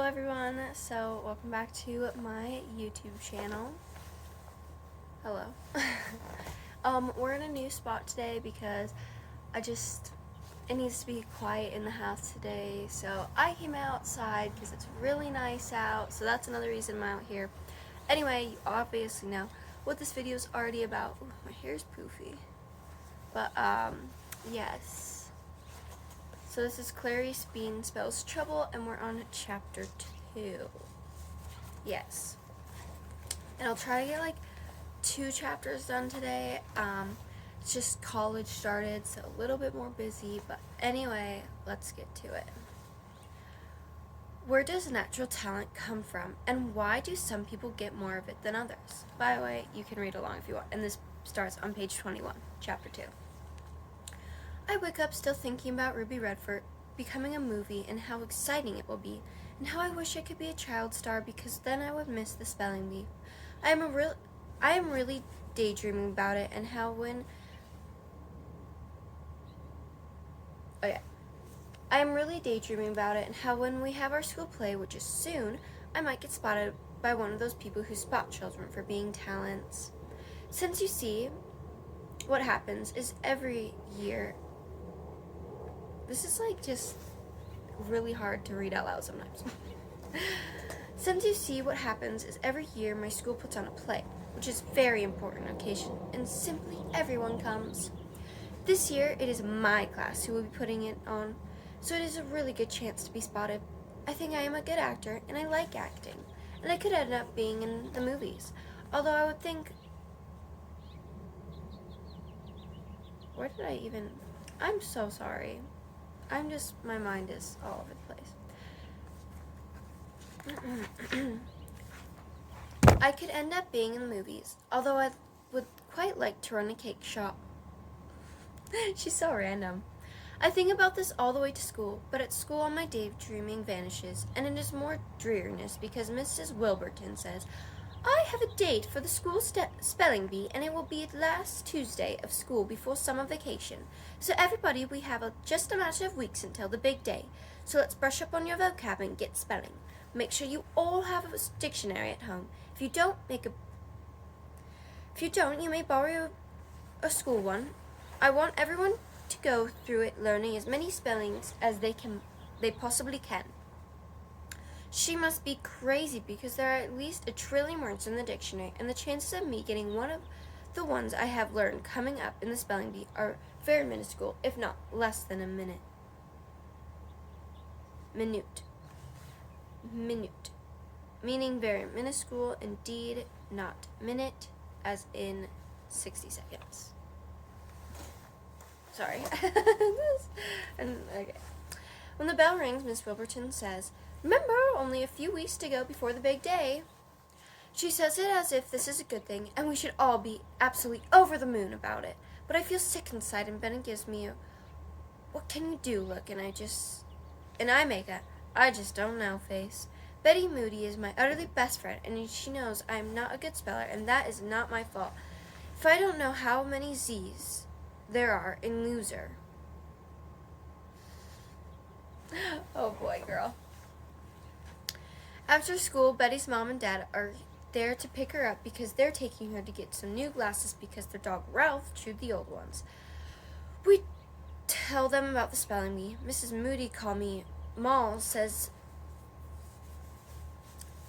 Hello everyone, so welcome back to my YouTube channel. Hello. We're in a new spot today because it needs to be quiet in the house today, so I came outside because it's really nice out, so that's another reason I'm out here. Anyway, you obviously know what this video is already about. Ooh, my hair's poofy. But, yes. So this is Clarice Bean Spells Trouble, and we're on chapter 2. Yes. And I'll try to get like 2 chapters done today. It's just college started, so a little bit more busy, but anyway, let's get to it. Where does natural talent come from, and why do some people get more of it than others? By the way, you can read along if you want, and this starts on page 21, chapter 2. I wake up still thinking about Ruby Redford becoming a movie and how exciting it will be, and how I wish I could be a child star because then I would miss the spelling bee. I am really daydreaming about it, and how when I am really daydreaming about it and how when we have our school play, which is soon, I might get spotted by one of those people who spot children for being talents. Since you see, what happens is every year, this is like just really hard to read out loud sometimes. Since you see, what happens is every year my school puts on a play, which is a very important occasion, and simply everyone comes. This year, it is my class who will be putting it on, so it is a really good chance to be spotted. I think I am a good actor, and I like acting, and I could end up being in the movies, although I would think, where did I even, I'm so sorry. My mind is all over the place. I could end up being in the movies, although I would quite like to run a cake shop. She's so random. I think about this all the way to school, but at school all my daydreaming vanishes, and it is more dreariness because Mrs. Wilburton says, I have a date for the school spelling bee, and it will be the last Tuesday of school before summer vacation. So everybody, we have just a matter of weeks until the big day. So let's brush up on your vocab and get spelling. Make sure you all have a dictionary at home. If you don't, you may borrow a school one. I want everyone to go through it learning as many spellings as they possibly can. She must be crazy because there are at least 1 trillion words in the dictionary, and the chances of me getting one of the ones I have learned coming up in the spelling bee are very minuscule, if not less than a minute. Minute. Meaning very minuscule, indeed, not minute, as in 60 seconds. Sorry. Okay. When the bell rings, Miss Wilburton says, Remember, only a few weeks to go before the big day. She says it as if this is a good thing, and we should all be absolutely over the moon about it. But I feel sick inside, and Bennett gives me a, what can you do look, and I make a, I just don't know face. Betty Moody is my utterly best friend, and she knows I am not a good speller, and that is not my fault. If I don't know how many Z's there are in loser. Oh boy, girl. After school, Betty's mom and dad are there to pick her up because they're taking her to get some new glasses because their dog Ralph chewed the old ones. We tell them about the spelling bee. Mrs. Moody, call me Moll, says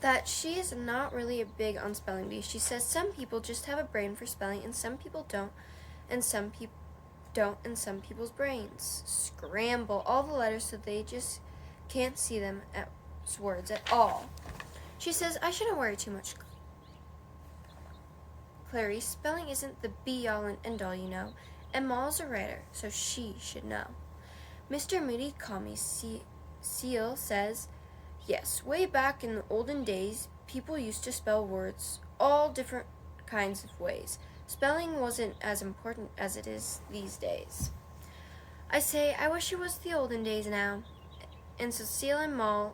that she is not really big on spelling bee. She says some people just have a brain for spelling and some people don't, and some people don't, and some people's brains scramble all the letters so they just can't see them as words at all. She says I shouldn't worry too much, Clarice. Spelling isn't the be-all and end-all, you know, and Moll's a writer, so she should know. Mr. Moody, call me Seal, says, yes, way back in the olden days, people used to spell words all different kinds of ways. Spelling wasn't as important as it is these days. I say, I wish it was the olden days now. And Cecile and Moll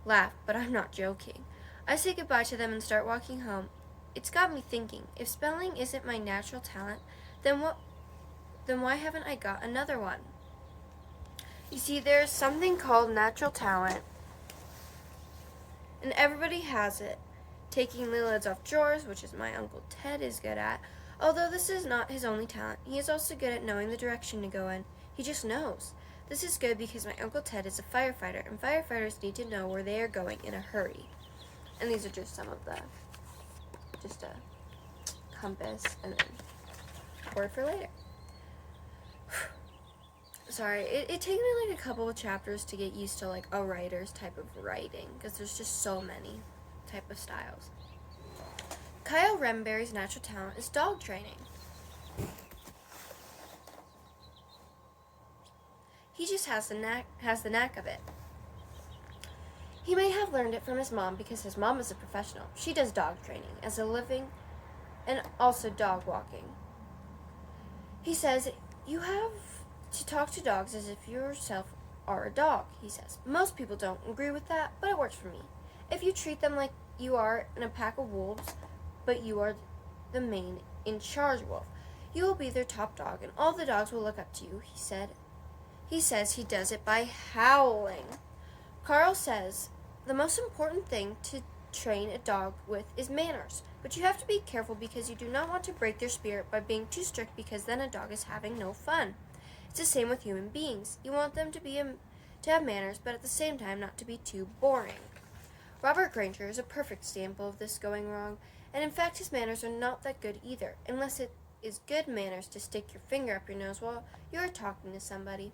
laugh, but I'm not joking. I say goodbye to them and start walking home. It's got me thinking, if spelling isn't my natural talent, then why haven't I got another one? You see, there's something called natural talent, And everybody has it. Taking the lids off drawers, which is my Uncle Ted is good at. Although this is not his only talent, he is also good at knowing the direction to go in. He just knows. This is good because my Uncle Ted is a firefighter, and firefighters need to know where they are going in a hurry. And these are just some of just a compass, and then word for later. Sorry, it takes me like a couple of chapters to get used to like a writer's type of writing, because there's just so many type of styles. Kyle Remberry's natural talent is dog training. He just has the knack of it. He may have learned it from his mom because his mom is a professional. She does dog training as a living and also dog walking. He says, you have to talk to dogs as if you yourself are a dog, he says. Most people don't agree with that, but it works for me. If you treat them like you are in a pack of wolves, but you are the main in charge wolf, you will be their top dog, and all the dogs will look up to you, he said. He says he does it by howling. Carl says the most important thing to train a dog with is manners, but you have to be careful because you do not want to break their spirit by being too strict, because then a dog is having no fun. It's the same with human beings. You want them to have manners, but at the same time not to be too boring. Robert Granger is a perfect example of this going wrong, and in fact his manners are not that good either, unless it is good manners to stick your finger up your nose while you are talking to somebody.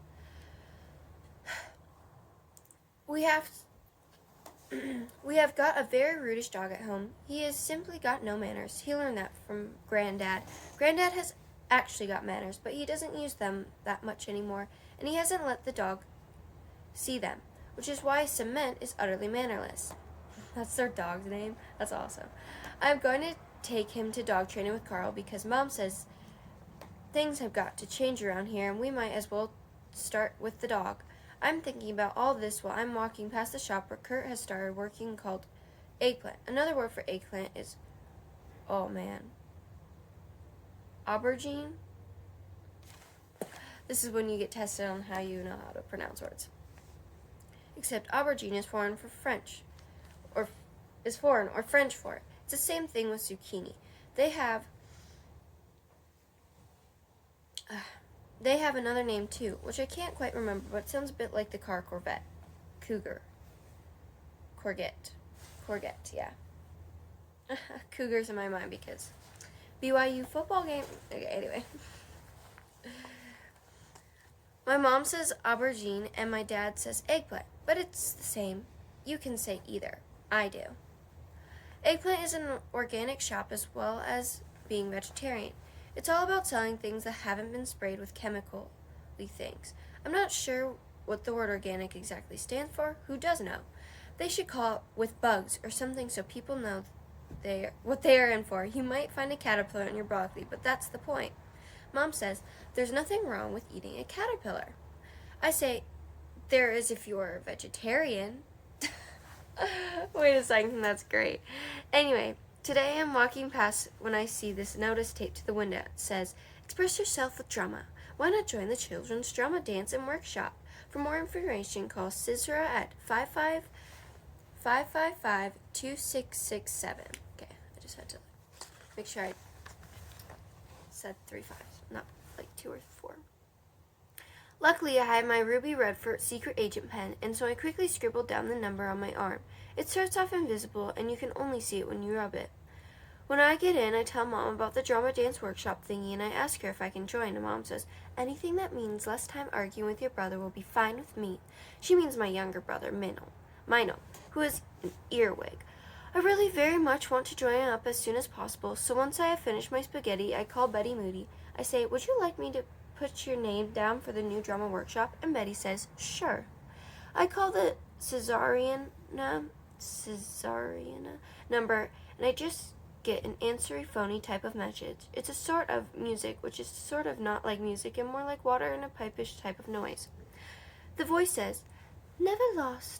We have got a very rudish dog at home. He has simply got no manners. He learned that from Granddad. Granddad has actually got manners, but he doesn't use them that much anymore, and he hasn't let the dog see them, which is why Cement is utterly mannerless. That's their dog's name? That's awesome. I'm going to take him to dog training with Carl because Mom says things have got to change around here, and we might as well start with the dog. I'm thinking about all this while I'm walking past the shop where Kurt has started working called Eggplant. Another word for eggplant is, oh man, aubergine? This is when you get tested on how you know how to pronounce words. Except aubergine is foreign for French, or is foreign or French for it. It's the same thing with zucchini. They have another name too, which I can't quite remember, but it sounds a bit like the car Corvette. Cougar. Corvette, yeah. Cougars in my mind because BYU football game. Okay, anyway. My mom says aubergine and my dad says eggplant, but it's the same. You can say either. I do. Eggplant is an organic shop as well as being vegetarian. It's all about selling things that haven't been sprayed with chemical things. I'm not sure what the word organic exactly stands for. Who does know? They should call it with bugs or something so people know what they are in for. You might find a caterpillar in your broccoli, but that's the point. Mom says there's nothing wrong with eating a caterpillar. I say there is if you're a vegetarian. Wait a second, that's great. Anyway, today I'm walking past when I see this notice taped to the window. It says, express yourself with drama. Why not join the Children's Drama Dance and Workshop? For more information, call Cicera at 555-2667. Okay, I just had to make sure I said 3 5s, not like 2 or 4. Luckily, I had my ruby red for secret agent pen, and so I quickly scribbled down the number on my arm. It starts off invisible, and you can only see it when you rub it. When I get in, I tell Mom about the drama dance workshop thingy, and I ask her if I can join, and Mom says, anything that means less time arguing with your brother will be fine with me. She means my younger brother, Mino, who is an earwig. I really very much want to join up as soon as possible, so once I have finished my spaghetti, I call Betty Moody. I say, would you like me to put your name down for the new drama workshop? And Betty says, sure. I call the Caesariana number, and I just get an answery phony type of message. It's a sort of music, which is sort of not like music and more like water in a pipish type of noise. The voice says, never lose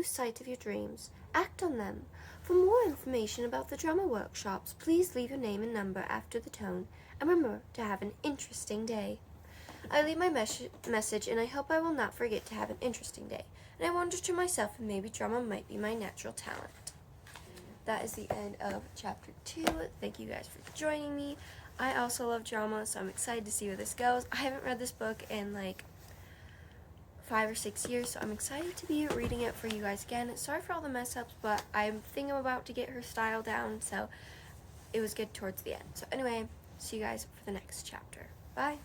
sight of your dreams. Act on them. For more information about the drama workshops, please leave your name and number after the tone, and remember to have an interesting day. I leave my message, and I hope I will not forget to have an interesting day. And I wonder to myself if maybe drama might be my natural talent. That is the end of chapter 2. Thank you guys for joining me. I also love drama, so I'm excited to see where this goes. I haven't read this book in like 5 or 6 years, so I'm excited to be reading it for you guys again. Sorry for all the mess ups, but I think I'm about to get her style down, so it was good towards the end. So anyway, see you guys for the next chapter. Bye.